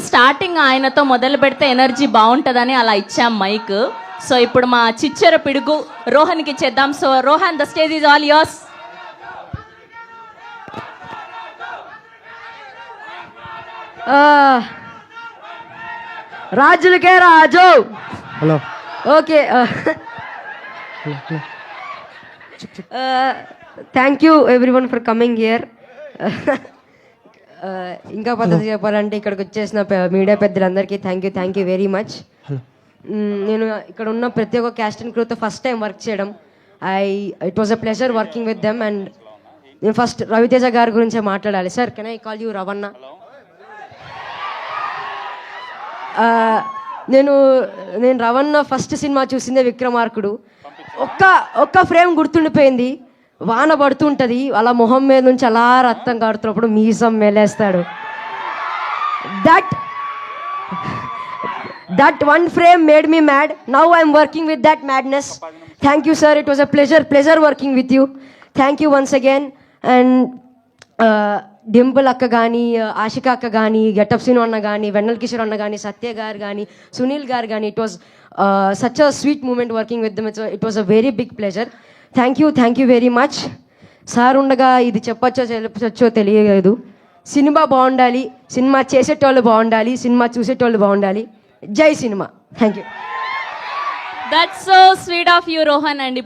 Starting ఆయనతో మొదలు పెడితే ఎనర్జీ బాగుంటుందని అలా ఇచ్చాం మైక్. సో ఇప్పుడు మా చిచ్చర పిడుగు రోహన్కి ఇచ్చేద్దాం. So Rohan, the stage is all yours. రాజులకే రాజు. Hello. Okay, thank you everyone for coming here. ఇంకా పద్ధతి చెప్పాలంటే ఇక్కడికి వచ్చేసిన మీడియా పెద్దలందరికీ థ్యాంక్ యూ వెరీ మచ్. నేను ఇక్కడ ఉన్న ప్రతి ఒక్క క్యాస్ట్ అండ్ క్రూతో ఫస్ట్ టైం వర్క్ చేయడం. It was a pleasure working with them. And నేను ఫస్ట్ రవితేజ గారి గురించే మాట్లాడాలి. Sir, can I call you Ravana? నేను రవణ ఫస్ట్ సినిమా చూసిందే విక్రమార్కుడు. ఒక్క ఫ్రేమ్ గుర్తుండిపోయింది. వాన పడుతుంటుంది, అలా మొహం మీద నుంచి అలా రక్తం కాడుతున్నప్పుడు మీసం మెలేస్తాడు. That one frame made me mad. Now I'm working with that madness. Thank you sir, it was a pleasure working with you. Thank you once again. And Dimple అక్క కానీ, ఆశిక అక్క కానీ, గెటప్ సీను అన్న కానీ, వెన్నెల కిషోర్ అన్న కానీ, సత్య గారు కానీ, సునీల్ గారు కానీ, it was such a sweet moment working with them. It was a very big pleasure. Thank you very much. Sir ఉండగా ఇది చెప్పచ్చో తెలియలేదు. సినిమా బాగుండాలి, సినిమా చేసేటోళ్ళు బాగుండాలి, సినిమా చూసేటోళ్ళు బాగుండాలి. జై cinema. Thank you. That's so sweet of you Rohan. And